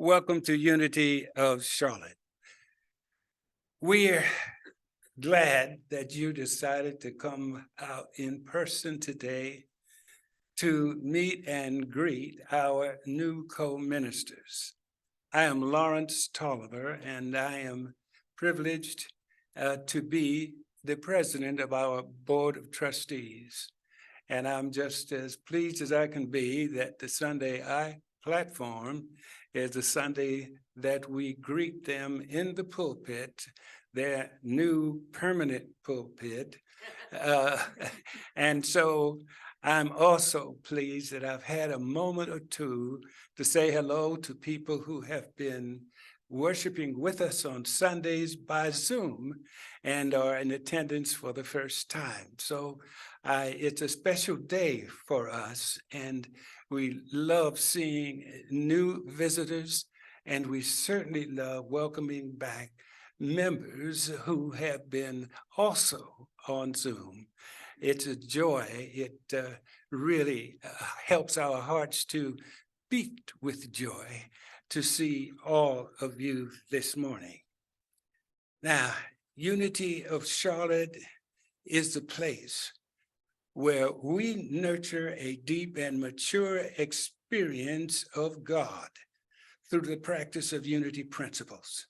Welcome to Unity of Charlotte. We're glad that you decided to come out in person today to meet and greet our new co-ministers. I am Lawrence Tolliver, and I am privileged to be the president of our Board of Trustees. And I'm just as pleased as I can be that the Sunday I platform is the Sunday that we greet them in the pulpit, their new permanent pulpit. And so I'm also pleased that I've had a moment or two to say hello to people who have been worshiping with us on Sundays by Zoom and are in attendance for the first time. So it's a special day for us, and we love seeing new visitors, and we certainly love welcoming back members who have been also on Zoom. It's a joy. It really helps our hearts to beat with joy to see all of you this morning. Now, Unity of Charlotte is the place where we nurture a deep and mature experience of God through the practice of unity principles.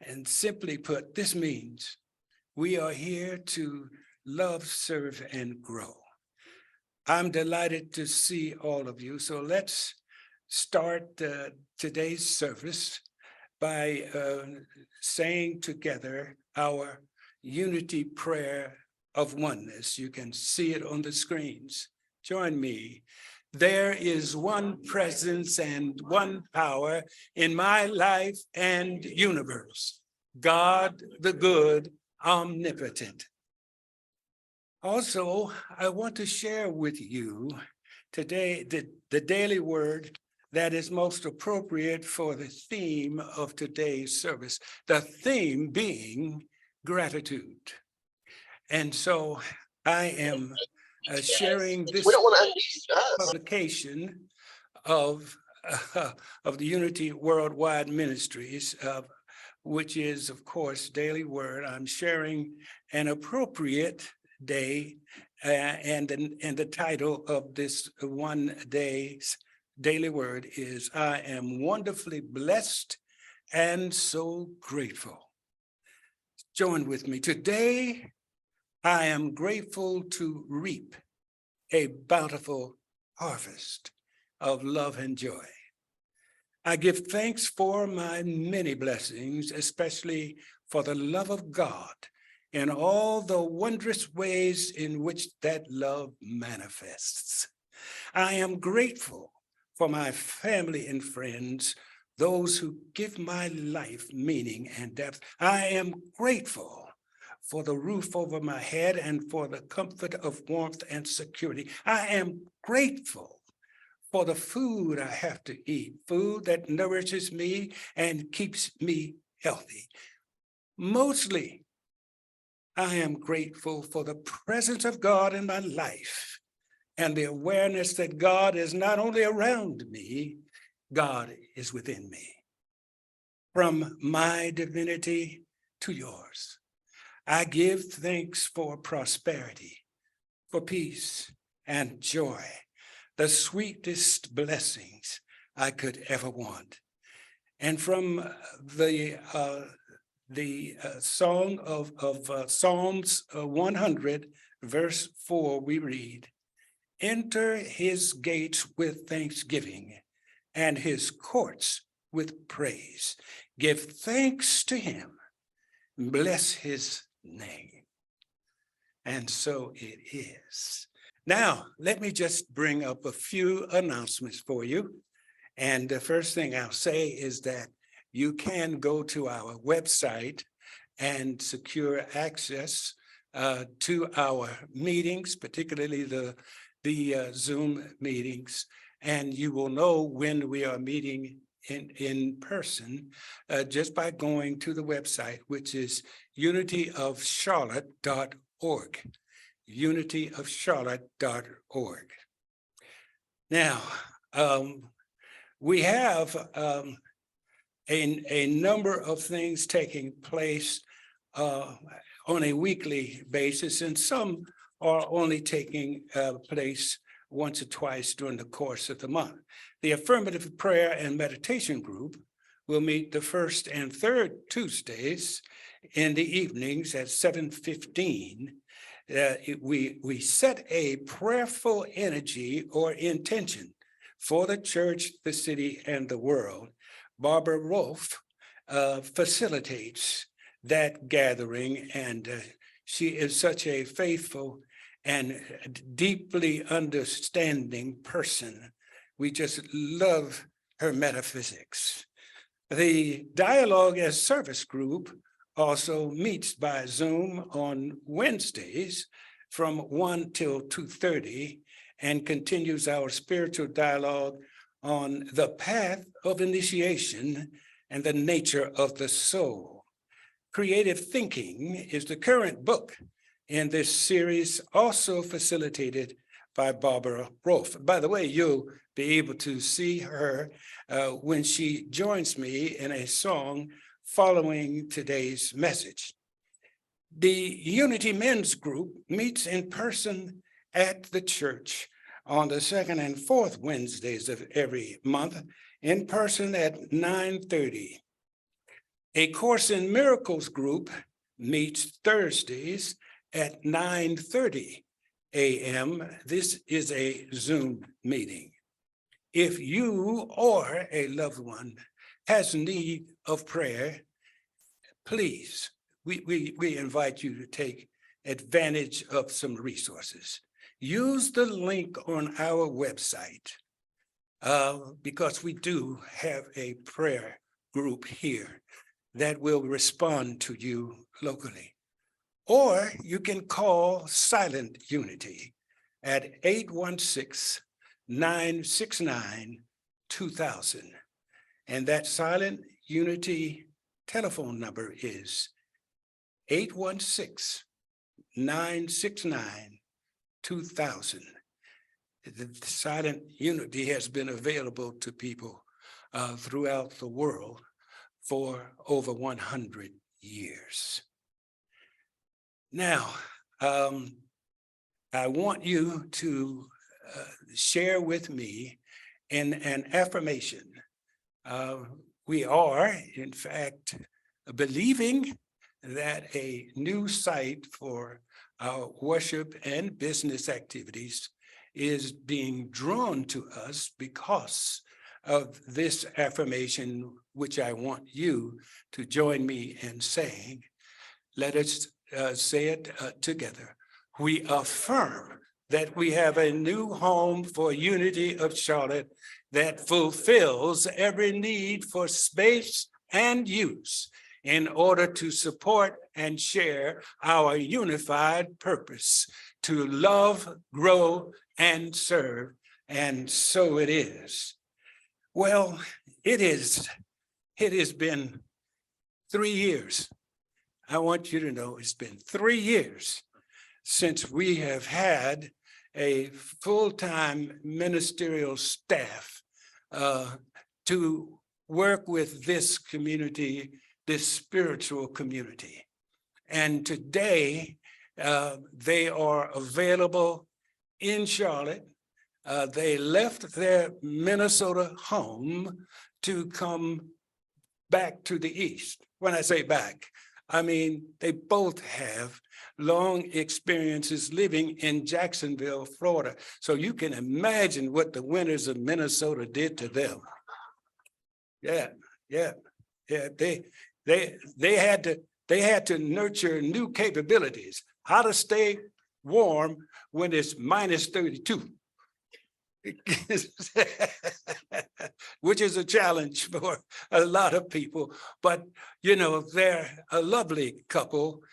And simply put, this means we are here to love, serve, and grow. I'm delighted to see all of you. So let's start today's service by saying together our unity prayer of oneness. You can see it on the screens. Join me. There is one presence and one power in my life and universe. God, the good, omnipotent. Also, I want to share with you today the daily word that is most appropriate for the theme of today's service, the theme being gratitude. And so I am sharing this publication of the Unity Worldwide Ministries, which is, of course, Daily Word. I'm sharing an appropriate day, and the title of this one day's Daily Word is, I am wonderfully blessed and so grateful. Join with me. Today, I am grateful to reap a bountiful harvest of love and joy. I give thanks for my many blessings, especially for the love of God and all the wondrous ways in which that love manifests. I am grateful for my family and friends, those who give my life meaning and depth. I am grateful for the roof over my head and for the comfort of warmth and security. I am grateful for the food I have to eat, food that nourishes me and keeps me healthy. Mostly, I am grateful for the presence of God in my life and the awareness that God is not only around me, God is within me. From my divinity to yours, I give thanks for prosperity, for peace and joy, the sweetest blessings I could ever want. And from the song of Psalms 100, verse 4, we read, enter his gates with thanksgiving and his courts with praise. Give thanks to him, bless his name. And so it is. Now, let me just bring up a few announcements for you. And the first thing I'll say is that you can go to our website and secure access to our meetings, particularly the Zoom meetings, and you will know when we are meeting in person just by going to the website, which is unityofcharlotte.org, unityofcharlotte.org. Now, we have a number of things taking place on a weekly basis, and some are only taking place once or twice during the course of the month. The Affirmative Prayer and Meditation Group will meet the first and third Tuesdays in the evenings at 7:15. We set a prayerful energy or intention for the church, the city, and the world. Barbara Rolfe facilitates that gathering, and she is such a faithful and deeply understanding person. We just love her metaphysics. The Dialogue as Service group also meets by Zoom on Wednesdays from 1 till 2:30 and continues our spiritual dialogue on the path of initiation and the nature of the soul. Creative Thinking is the current book in this series, also facilitated by Barbara Rolfe. By the way, you'll be able to see her when she joins me in a song following today's message. The Unity Men's Group meets in person at the church on the second and fourth Wednesdays of every month, in person at 9:30. A Course in Miracles group meets Thursdays at 9:30 a.m. This is a Zoom meeting. If you or a loved one has need of prayer, please, we invite you to take advantage of some resources. Use the link on our website because we do have a prayer group here that will respond to you locally. Or you can call Silent Unity at 816-969-2000. And that Silent Unity telephone number is 816-969-2000. The Silent Unity has been available to people throughout the world for over 100 years. Now, I want you to share with me an affirmation. We are, in fact, believing that a new site for our worship and business activities is being drawn to us because of this affirmation, which I want you to join me in saying. Let us say it together. We affirm that we have a new home for Unity of Charlotte that fulfills every need for space and use in order to support and share our unified purpose to love, grow, and serve. And so it is. Well, it has been 3 years. I want you to know it's been 3 years since we have had a full-time ministerial staff to work with this community, this spiritual community. And today, they are available in Charlotte. They left their Minnesota home to come back to the East. When I say back, I mean, they both have long experiences living in Jacksonville, Florida. So you can imagine what the winters of Minnesota did to them. Yeah. They had to nurture new capabilities, how to stay warm when it's minus 32. Which is a challenge for a lot of people, but you know, they're a lovely couple.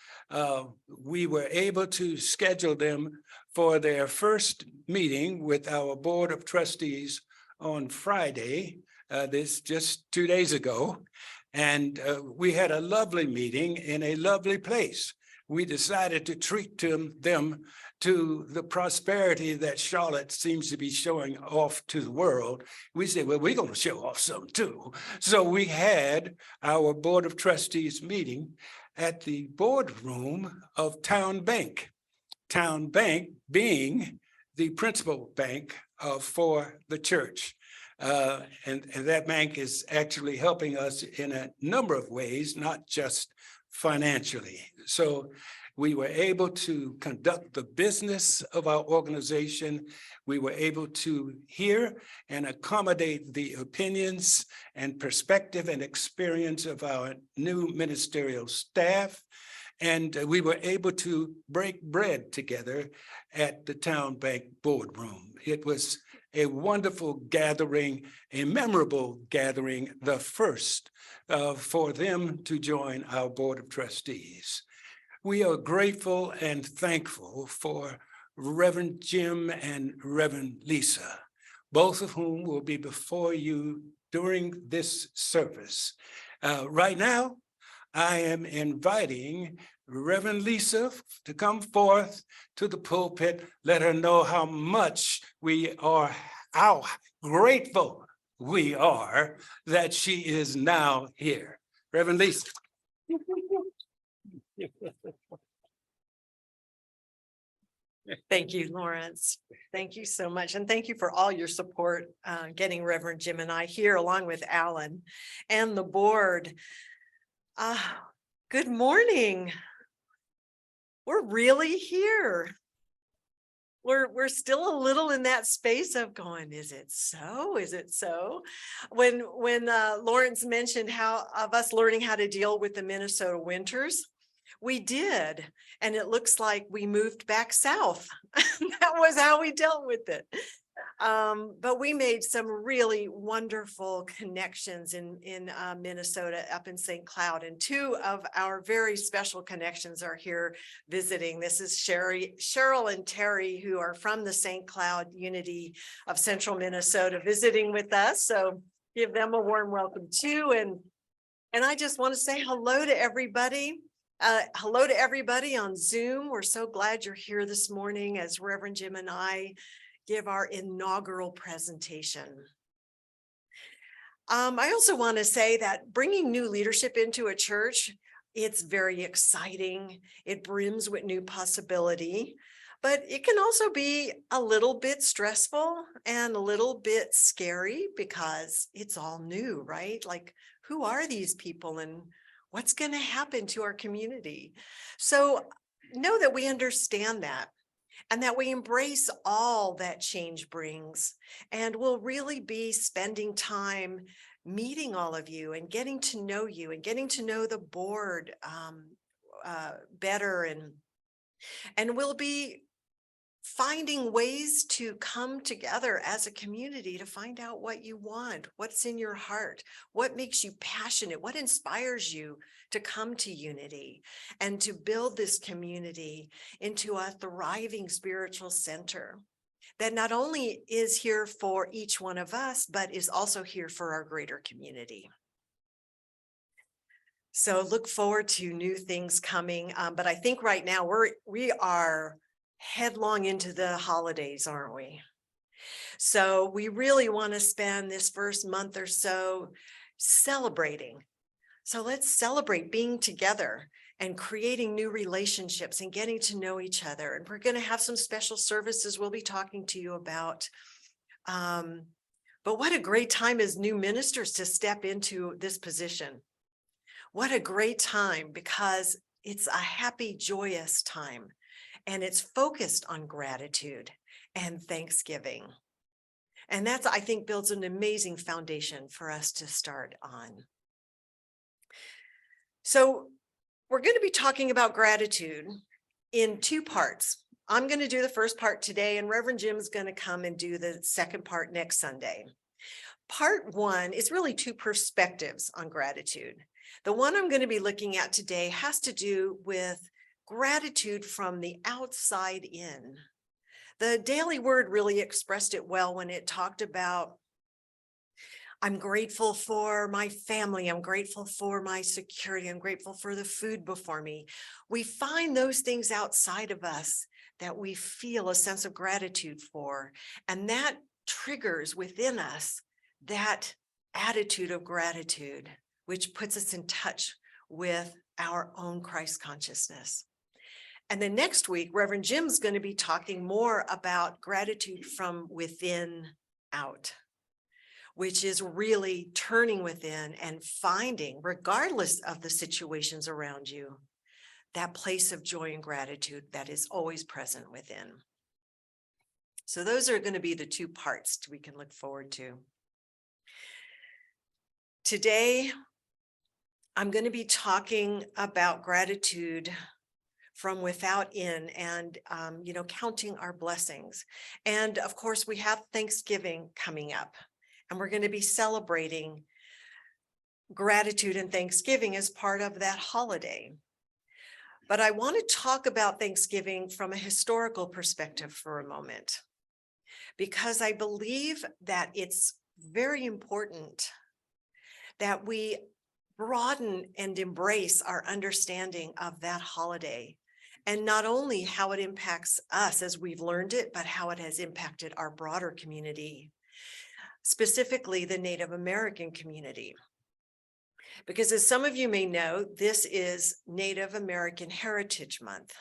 We were able to schedule them for their first meeting with our Board of Trustees on Friday, this just 2 days ago. And we had a lovely meeting in a lovely place. we decided to treat them to the prosperity that Charlotte seems to be showing off to the world. We said, well, we're going to show off some too. So we had our Board of Trustees meeting at the boardroom of Town Bank. Town Bank being the principal bank for the church. And that bank is actually helping us in a number of ways, not just financially. So we were able to conduct the business of our organization. We were able to hear and accommodate the opinions and perspective and experience of our new ministerial staff. And we were able to break bread together at the Town Bank boardroom. It was a wonderful gathering, a memorable gathering, the first for them to join our Board of Trustees. We are grateful and thankful for Reverend Jim and Reverend Lisa, both of whom will be before you during this service. Right now, I am inviting Reverend Lisa to come forth to the pulpit. Let her know how much how grateful we are that she is now here. Reverend Lisa. Thank you, Lawrence. Thank you so much. And thank you for all your support, getting Reverend Jim and I here along with Alan and the board. Good morning. We're really here. We're still a little in that space of going, is it so? Is it so? When Lawrence mentioned how of us learning how to deal with the Minnesota winters, we did. And it looks like we moved back south. That was how we dealt with it. But we made some really wonderful connections in Minnesota up in St. Cloud. And two of our very special connections are here visiting. This is Cheryl and Terry, who are from the St. Cloud Unity of Central Minnesota, visiting with us. So give them a warm welcome too. And I just want to say hello to everybody. Hello to everybody on Zoom. We're so glad you're here this morning as Reverend Jim and I give our inaugural presentation. I also want to say that bringing new leadership into a church, it's very exciting. It brims with new possibility, but it can also be a little bit stressful and a little bit scary because it's all new, right? Like, who are these people and what's going to happen to our community? So know that we understand that and that we embrace all that change brings. And we'll really be spending time meeting all of you and getting to know you and getting to know the board better. And we'll be finding ways to come together as a community to find out what you want, what's in your heart, what makes you passionate, what inspires you to come to Unity and to build this community into a thriving spiritual center that not only is here for each one of us, but is also here for our greater community. So look forward to new things coming. But I think right now we are headlong into the holidays, aren't we? So we really want to spend this first month or so celebrating. So let's celebrate being together and creating new relationships and getting to know each other. And we're going to have some special services we'll be talking to you about. But what a great time as new ministers to step into this position. What a great time, because it's a happy, joyous time. And it's focused on gratitude and thanksgiving. And that's, I think, builds an amazing foundation for us to start on. So we're going to be talking about gratitude in two parts. I'm going to do the first part today, and Reverend Jim's going to come and do the second part next Sunday. Part one is really two perspectives on gratitude. The one I'm going to be looking at today has to do with gratitude from the outside in. The Daily Word really expressed it well when it talked about I'm grateful for my family. I'm grateful for my security. I'm grateful for the food before me. We find those things outside of us that we feel a sense of gratitude for, and that triggers within us that attitude of gratitude, which puts us in touch with our own Christ consciousness. And then next week, Reverend Jim's going to be talking more about gratitude from within out, which is really turning within and finding, regardless of the situations around you, that place of joy and gratitude that is always present within. So those are going to be the two parts we can look forward to. Today, I'm going to be talking about gratitude from without in, and counting our blessings. And of course, we have Thanksgiving coming up, and we're going to be celebrating gratitude and Thanksgiving as part of that holiday. But I want to talk about Thanksgiving from a historical perspective for a moment, because I believe that it's very important that we broaden and embrace our understanding of that holiday, and not only how it impacts us as we've learned it, but how it has impacted our broader community, specifically the Native American community. Because as some of you may know, this is Native American Heritage Month.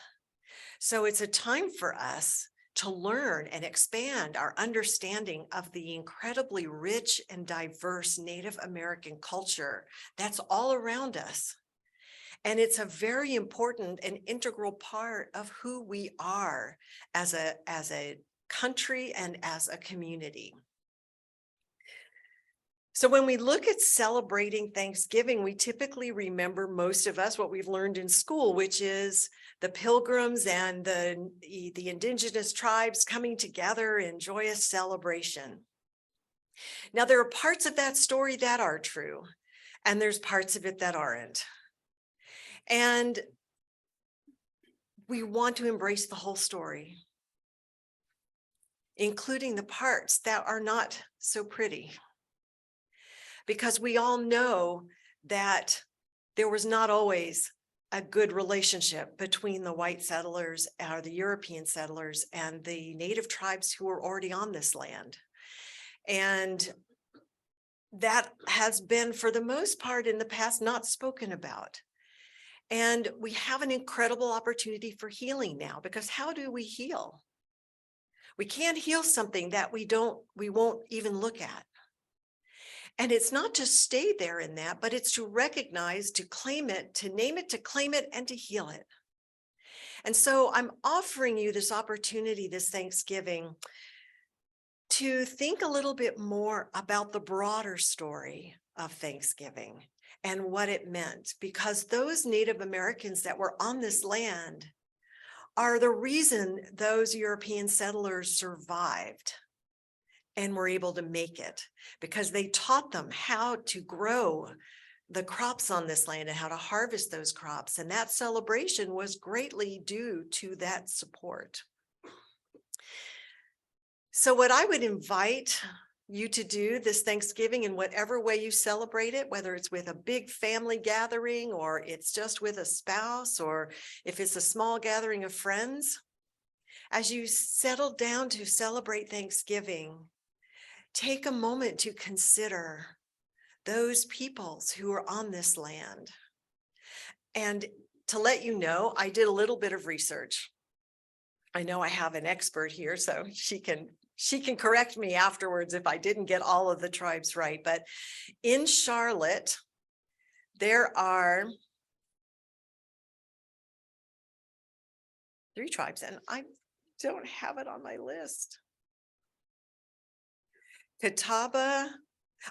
So it's a time for us to learn and expand our understanding of the incredibly rich and diverse Native American culture that's all around us. And it's a very important and integral part of who we are as a country and as a community. So when we look at celebrating Thanksgiving, we typically remember, most of us, what we've learned in school, which is the Pilgrims and the indigenous tribes coming together in joyous celebration. Now, there are parts of that story that are true, and there's parts of it that aren't. And we want to embrace the whole story, including the parts that are not so pretty. Because we all know that there was not always a good relationship between the white settlers or the European settlers and the native tribes who were already on this land. And that has been, for the most part in the past, not spoken about. And we have an incredible opportunity for healing now, because how do we heal? We can't heal something that we won't even look at. And it's not to stay there in that, but it's to recognize, to claim it, to name it, to claim it, and to heal it. And so I'm offering you this opportunity this Thanksgiving to think a little bit more about the broader story of Thanksgiving and what it meant, because those Native Americans that were on this land are the reason those European settlers survived and were able to make it, because they taught them how to grow the crops on this land and how to harvest those crops. And that celebration was greatly due to that support. So what I would invite you to do this Thanksgiving, in whatever way you celebrate it, whether it's with a big family gathering, or it's just with a spouse, or if it's a small gathering of friends, as you settle down to celebrate Thanksgiving, take a moment to consider those peoples who are on this land. And to let you know, I did a little bit of research. I know I have an expert here, so she can correct me afterwards if I didn't get all of the tribes right. But in Charlotte, there are 3 tribes, and I don't have it on my list. Catawba.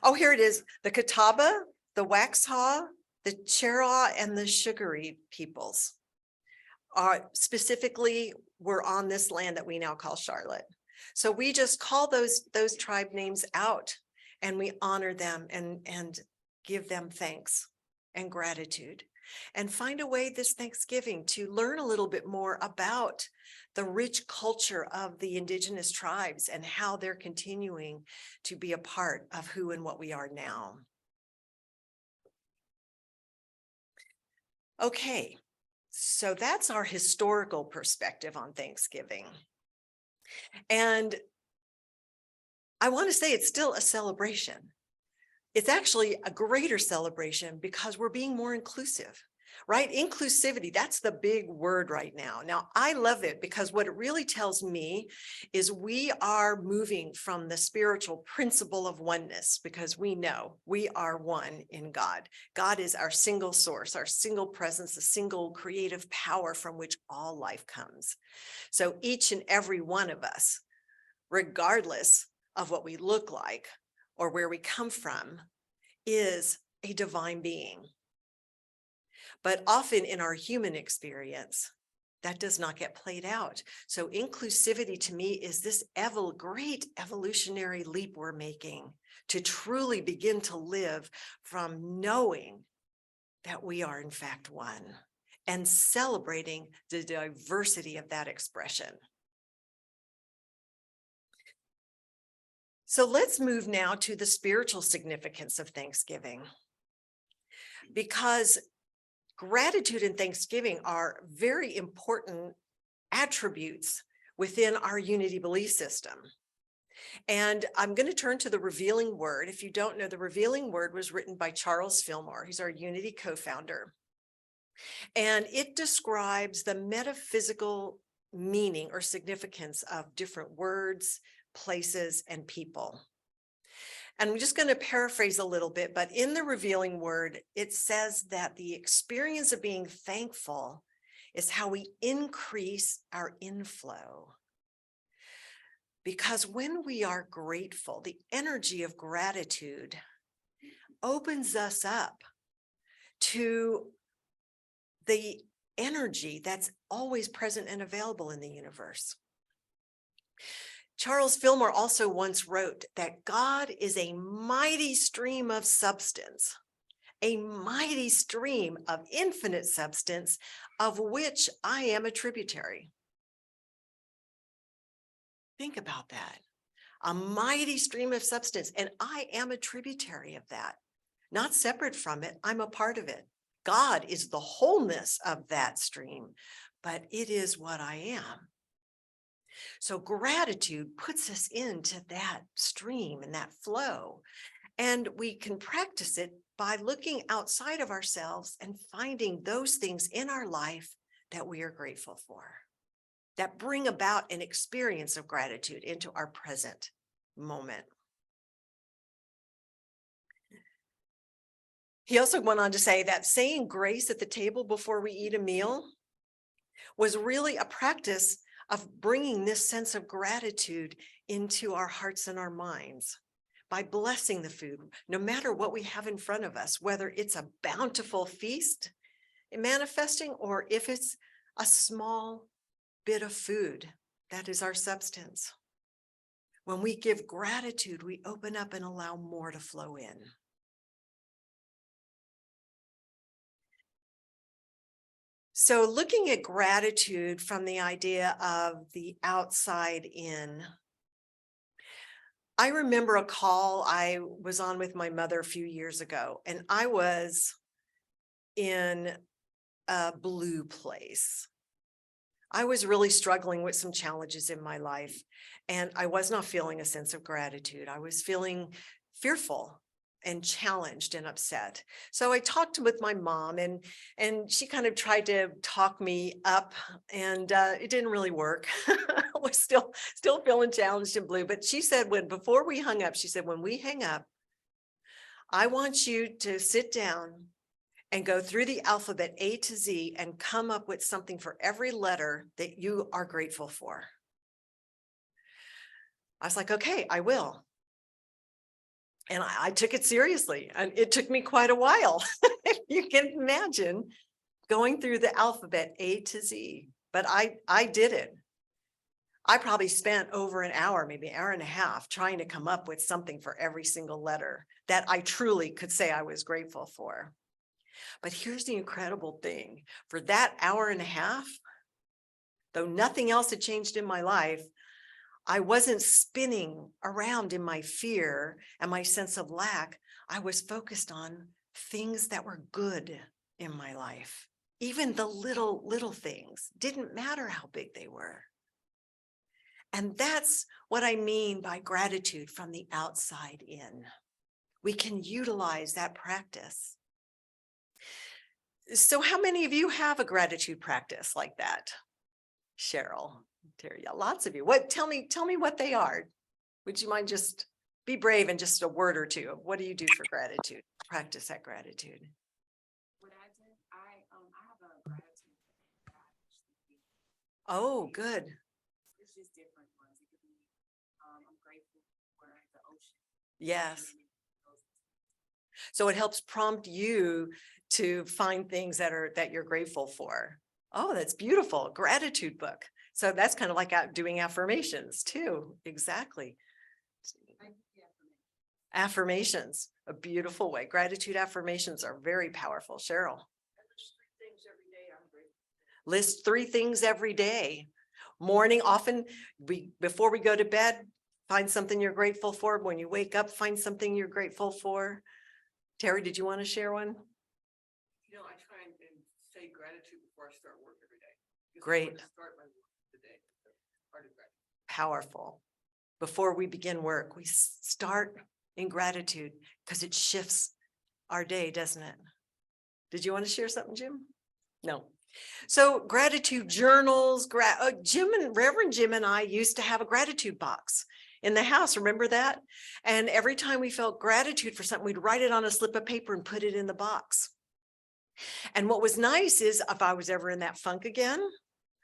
Oh, here it is. The Catawba, the Waxhaw, the Cheraw, and the Sugaree peoples are specifically were on this land that we now call Charlotte. So we just call those tribe names out, and we honor them and give them thanks and gratitude, and find a way this Thanksgiving to learn a little bit more about the rich culture of the indigenous tribes and how they're continuing to be a part of who and what we are now. Okay, so that's our historical perspective on Thanksgiving. And I want to say it's still a celebration. It's actually a greater celebration because we're being more inclusive, right? Inclusivity, that's the big word right now. Now, I love it because what it really tells me is we are moving from the spiritual principle of oneness, because we know we are one in God. God is our single source, our single presence, the single creative power from which all life comes. So each and every one of us, regardless of what we look like or where we come from, is a divine being. But often in our human experience, that does not get played out. So inclusivity to me is this great evolutionary leap we're making to truly begin to live from knowing that we are in fact one and celebrating the diversity of that expression. So let's move now to the spiritual significance of Thanksgiving, because gratitude and thanksgiving are very important attributes within our unity belief system. And I'm going to turn to the revealing word. If you don't know, the revealing word was written by Charles Fillmore. He's our Unity co-founder. And it describes the metaphysical meaning or significance of different words, places, and people. And I'm just going to paraphrase a little bit, but in the revealing word, it says that the experience of being thankful is how we increase our inflow. Because when we are grateful, the energy of gratitude opens us up to the energy that's always present and available in the universe. Charles Fillmore also once wrote that God is a mighty stream of substance, a mighty stream of infinite substance, of which I am a tributary. Think about that. A mighty stream of substance, and I am a tributary of that. Not separate from it, I'm a part of it. God is the wholeness of that stream, but it is what I am. So gratitude puts us into that stream and that flow. And we can practice it by looking outside of ourselves and finding those things in our life that we are grateful for, that bring about an experience of gratitude into our present moment. He also went on to say that saying grace at the table before we eat a meal was really a practice of bringing this sense of gratitude into our hearts and our minds by blessing the food, no matter what we have in front of us, whether it's a bountiful feast manifesting or if it's a small bit of food that is our substance. When we give gratitude, we open up and allow more to flow in. So looking at gratitude from the idea of the outside in, I remember a call I was on with my mother a few years ago, and I was in a blue place. I was really struggling with some challenges in my life, and I was not feeling a sense of gratitude. I was feeling fearful and challenged and upset. So I talked with my mom, and she kind of tried to talk me up, and it didn't really work. I was still feeling challenged and blue. But she said, before we hung up, she said, when we hang up, I want you to sit down and go through the alphabet A to Z and come up with something for every letter that you are grateful for. I was like, okay, I will. And I took it seriously, and it took me quite a while. You can imagine going through the alphabet A to Z, but I did it. I probably spent over an hour, maybe an hour and a half, trying to come up with something for every single letter that I truly could say I was grateful for. But here's the incredible thing. For that hour and a half, though nothing else had changed in my life, I wasn't spinning around in my fear and my sense of lack. I was focused on things that were good in my life. Even the little things didn't matter how big they were. And that's what I mean by gratitude from the outside in. We can utilize that practice. So how many of you have a gratitude practice like that? Cheryl, Terry, yeah, lots of you. Tell me what they are. Would you mind just be brave and just a word or two of what do you do for gratitude? Practice that gratitude. What I do, I have a gratitude practice. Oh, good. It's just different ones. It could be I'm grateful for the ocean. Yes. So it helps prompt you to find things that you're grateful for. Oh, that's beautiful. Gratitude book. So that's kind of like doing affirmations too. Exactly. Affirmations, a beautiful way. Gratitude affirmations are very powerful. Cheryl. List 3 things every day. Morning, often before we go to bed, find something you're grateful for. When you wake up, find something you're grateful for. Terry, did you want to share one? You know, I try and say gratitude before I start work every day. Great. Start my work today. Part of gratitude. Powerful. Before we begin work, we start in gratitude because it shifts our day, doesn't it? Did you want to share something, Jim? No. So gratitude journals, Reverend Jim and I used to have a gratitude box in the house. Remember that? And every time we felt gratitude for something, we'd write it on a slip of paper and put it in the box. And what was nice is if I was ever in that funk again,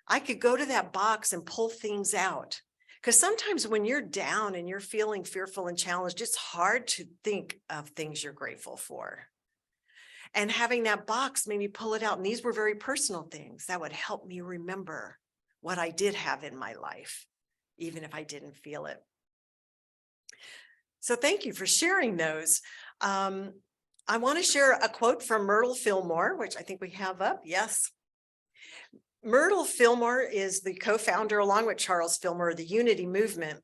I could go to that box and pull things out. Because sometimes when you're down and you're feeling fearful and challenged, it's hard to think of things you're grateful for. And having that box made me pull it out. And these were very personal things that would help me remember what I did have in my life, even if I didn't feel it. So thank you for sharing those. I want to share a quote from Myrtle Fillmore, which I think we have up. Yes. Myrtle Fillmore is the co-founder, along with Charles Fillmore, of the Unity Movement.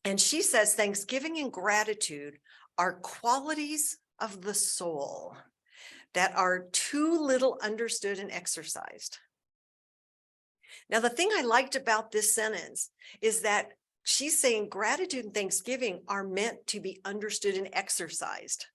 And she says, Thanksgiving and gratitude are qualities of the soul that are too little understood and exercised. Now, the thing I liked about this sentence is that she's saying gratitude and Thanksgiving are meant to be understood and exercised,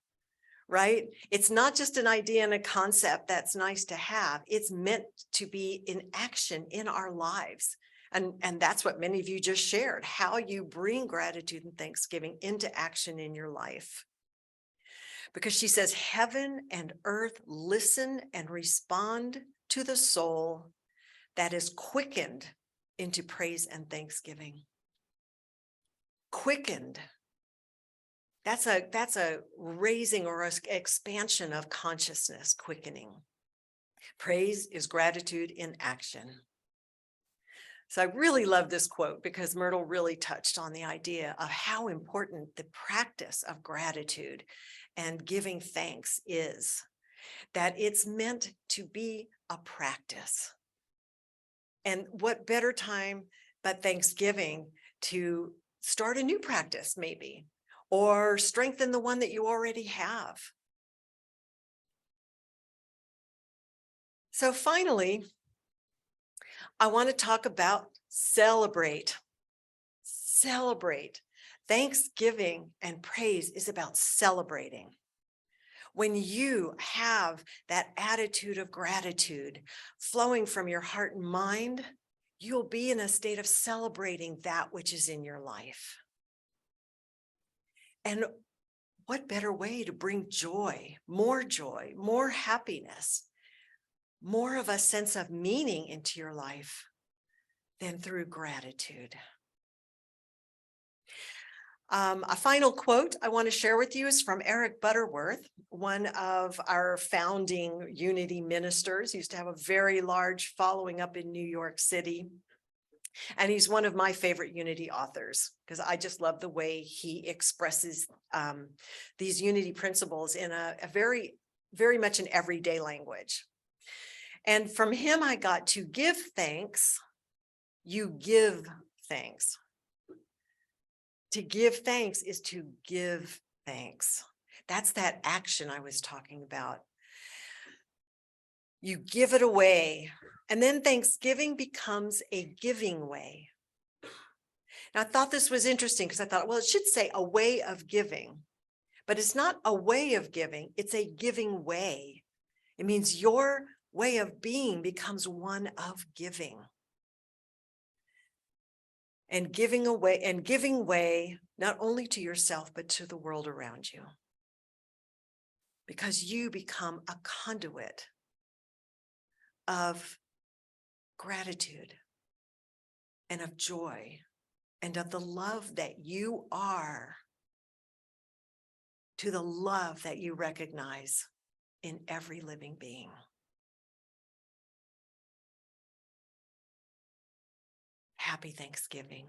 right? It's not just an idea and a concept that's nice to have. It's meant to be in action in our lives. And that's what many of you just shared, how you bring gratitude and Thanksgiving into action in your life. Because she says, heaven and earth listen and respond to the soul that is quickened into praise and thanksgiving. Quickened. That's a raising or an expansion of consciousness, quickening. Praise is gratitude in action. So I really love this quote because Myrtle really touched on the idea of how important the practice of gratitude and giving thanks is, that it's meant to be a practice. And what better time but Thanksgiving to start a new practice maybe, or strengthen the one that you already have. So finally, I want to talk about celebrate. Celebrate. Thanksgiving and praise is about celebrating. When you have that attitude of gratitude flowing from your heart and mind, you'll be in a state of celebrating that which is in your life. And what better way to bring joy, more happiness, more of a sense of meaning into your life than through gratitude. A final quote I want to share with you is from Eric Butterworth, one of our founding Unity ministers. He used to have a very large following up in New York City. And he's one of my favorite Unity authors because I just love the way he expresses these Unity principles in a very very much an everyday language. And from him, I got to give thanks. You give thanks. To give thanks is to give thanks. That's that action I was talking about. You give it away. And then Thanksgiving becomes a giving way. Now, I thought this was interesting because I thought, well, it should say a way of giving, but it's not a way of giving. It's a giving way. It means your way of being becomes one of giving. And giving way, not only to yourself, but to the world around you. Because you become a conduit of gratitude and of joy and of the love that you are, to the love that you recognize in every living being. Happy Thanksgiving.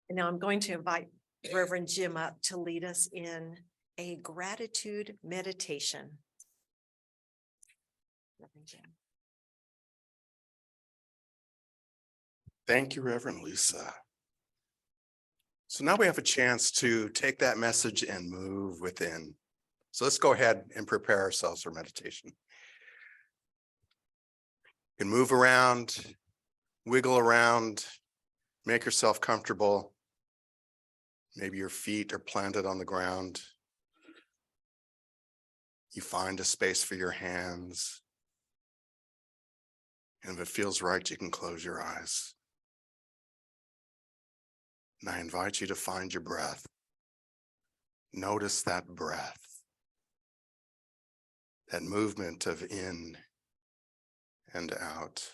And now I'm going to invite Reverend Jim up to lead us in a gratitude meditation. Reverend Jim. Thank you, Reverend Lisa. So now we have a chance to take that message and move within. So let's go ahead and prepare ourselves for meditation. You can move around, wiggle around, make yourself comfortable. Maybe your feet are planted on the ground. You find a space for your hands. And if it feels right, you can close your eyes. And I invite you to find your breath. Notice that breath, that movement of in and out.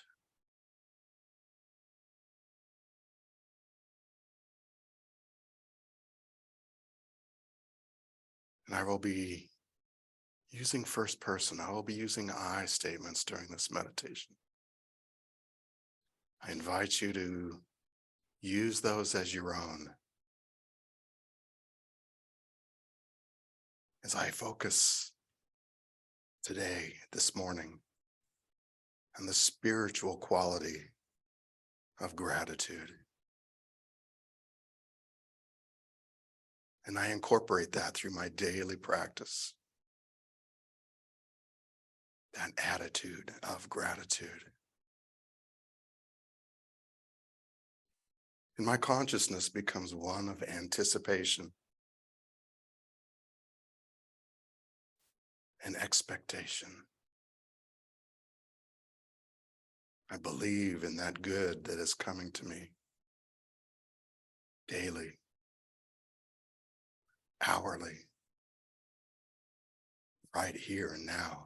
And I will be using first person. I will be using I statements during this meditation. I invite you to use those as your own. As I focus today, this morning, on the spiritual quality of gratitude. And I incorporate that through my daily practice. That attitude of gratitude. And my consciousness becomes one of anticipation and expectation. I believe in that good that is coming to me daily, hourly, right here and now.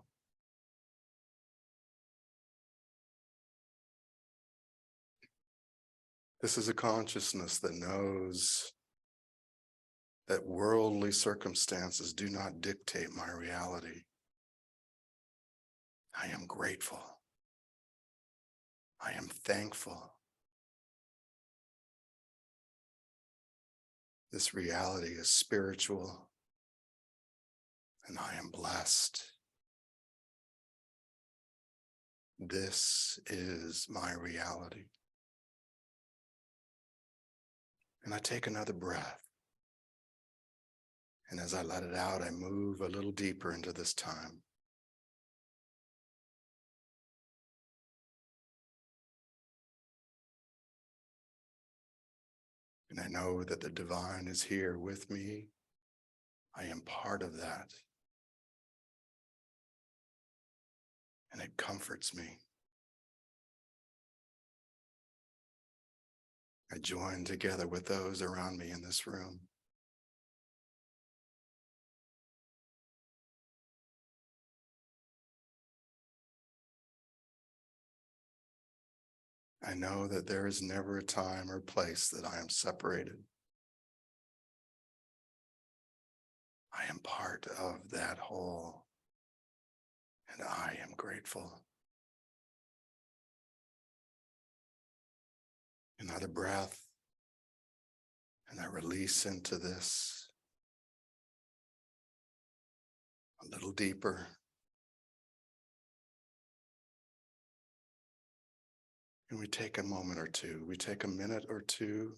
This is a consciousness that knows that worldly circumstances do not dictate my reality. I am grateful. I am thankful. This reality is spiritual, and I am blessed. This is my reality. And I take another breath. And as I let it out, I move a little deeper into this time. And I know that the divine is here with me. I am part of that. And it comforts me. I join together with those around me in this room. I know that there is never a time or place that I am separated. I am part of that whole, and I am grateful. Another breath, And I release into this a little deeper. And we take a moment or two, we take a minute or two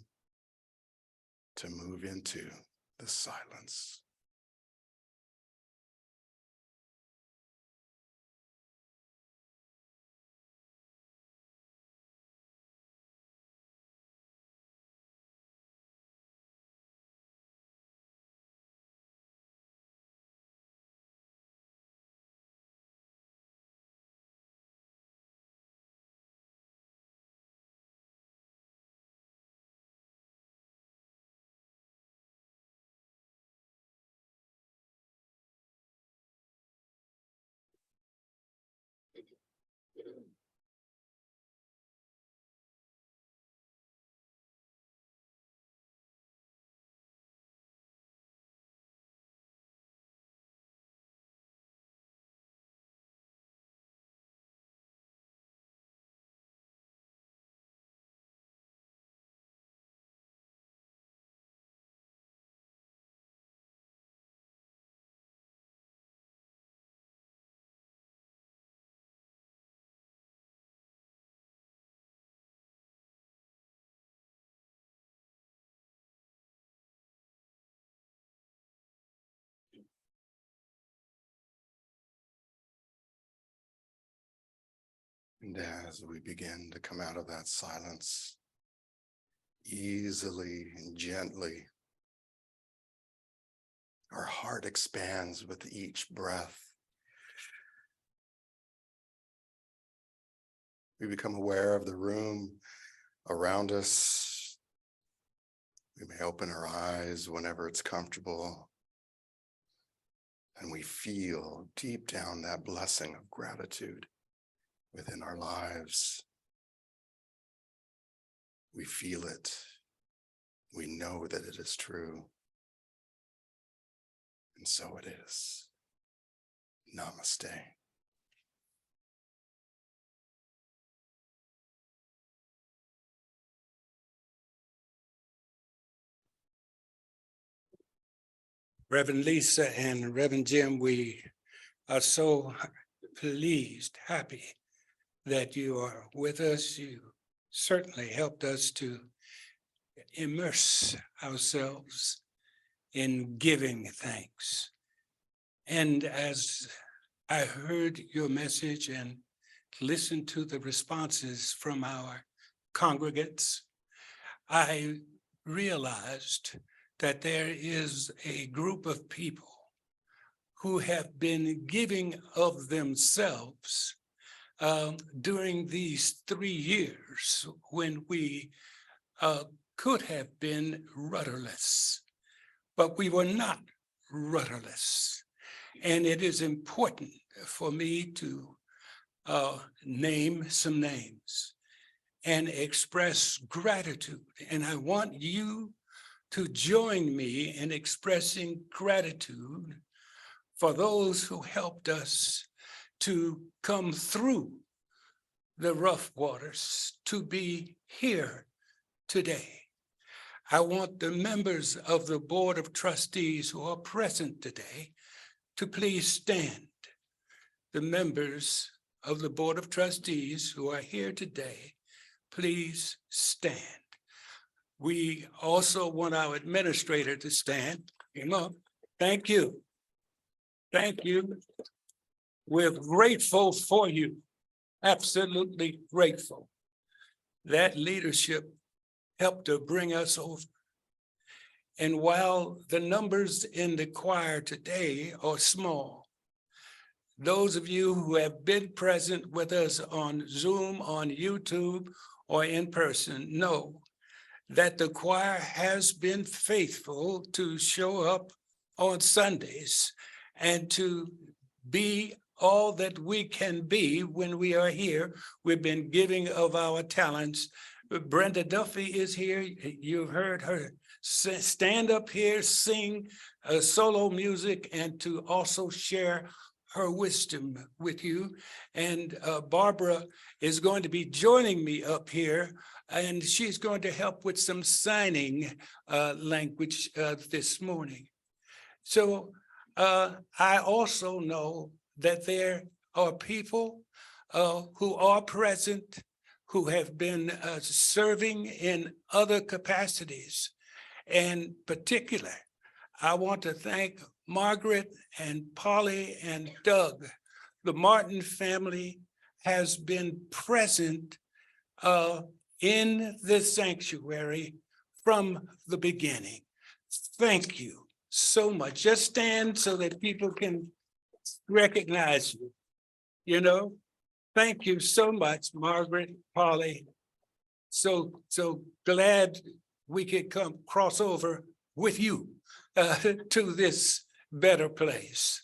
to move into the silence. And as we begin to come out of that silence, easily and gently, our heart expands with each breath. We become aware of the room around us. We may open our eyes whenever it's comfortable. And we feel deep down that blessing of gratitude within our lives. We feel it. We know that it is true. And so it is. Namaste. Reverend Lisa and Reverend Jim, we are so pleased, happy that you are with us. You certainly helped us to immerse ourselves in giving thanks. And as I heard your message and listened to the responses from our congregants, I realized that there is a group of people who have been giving of themselves during these 3 years when we could have been rudderless, but we were not rudderless. And it is important for me to name some names and express gratitude. And I want you to join me in expressing gratitude for those who helped us to come through the rough waters to be here today. I want the members of the Board of Trustees who are present today to please stand. The members of the Board of Trustees who are here today, please stand. We also want our administrator to stand. Come on. Thank you. Thank you. We're grateful for you. Absolutely grateful. That leadership helped to bring us over. And while the numbers in the choir today are small, those of you who have been present with us on Zoom, on YouTube, or in person know that the choir has been faithful to show up on Sundays and to be all that we can be when we are here. We've been giving of our talents. Brenda Duffy is here. You've heard her stand up here, sing solo music, and to also share her wisdom with you. And Barbara is going to be joining me up here and she's going to help with some signing language this morning. So I also know that there are people who are present who have been serving in other capacities. In particular, I want to thank Margaret and Polly and Doug. The Martin family has been present in this sanctuary from the beginning. Thank you so much. Just stand so that people can recognize you. You know, thank you so much, Margaret, Polly. So glad we could come cross over with you to this better place.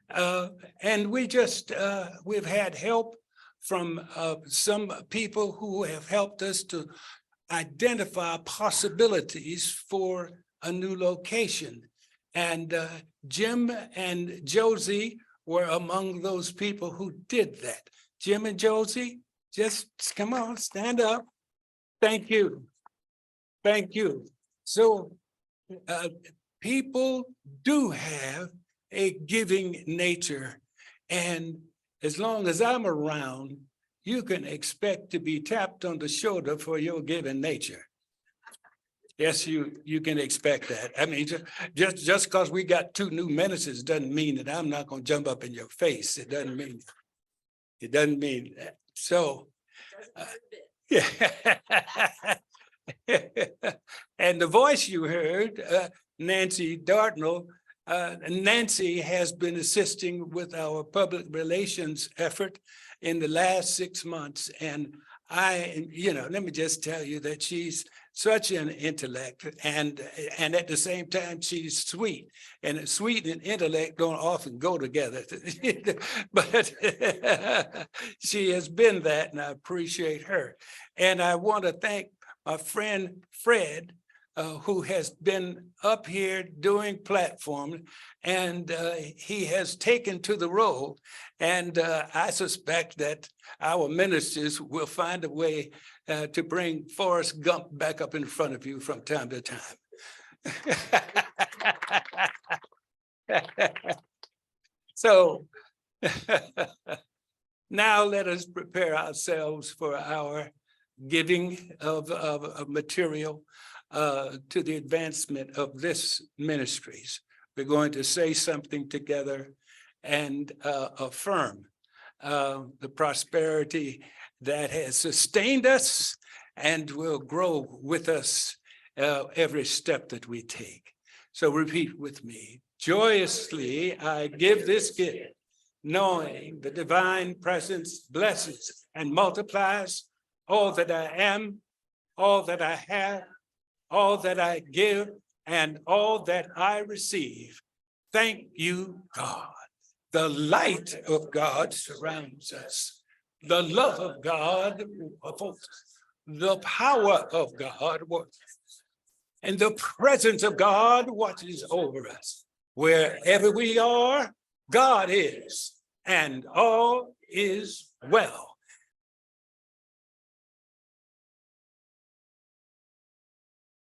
And we've had help from some people who have helped us to identify possibilities for a new location. And Jim and Josie were among those people who did that. Jim and Josie, just come on, stand up. Thank you. Thank you. So people do have a giving nature, and as long as I'm around, you can expect to be tapped on the shoulder for your giving nature. Yes, you can expect that. I mean, just because we got 2 new ministers doesn't mean that I'm not going to jump up in your face. It doesn't mean that. So, yeah. And the voice you heard, Nancy Dartnell, Nancy has been assisting with our public relations effort in the last 6 months. And let me just tell you that she's such an intellect, and at the same time, she's sweet. And sweet and intellect don't often go together. But she has been that, and I appreciate her. And I want to thank my friend Fred, who has been up here doing platform, and he has taken to the role. And I suspect that our ministers will find a way to bring Forrest Gump back up in front of you from time to time. So now let us prepare ourselves for our giving of material to the advancement of this ministries. We're going to say something together and affirm the prosperity that has sustained us and will grow with us every step that we take. So repeat with me. Joyously, I give this gift, knowing the divine presence blesses and multiplies all that I am, all that I have, all that I give, and all that I receive. Thank you, God. The light of God surrounds us. The love of God upholds us. The power of God works. And the presence of God watches over us. Wherever we are, God is, and all is well.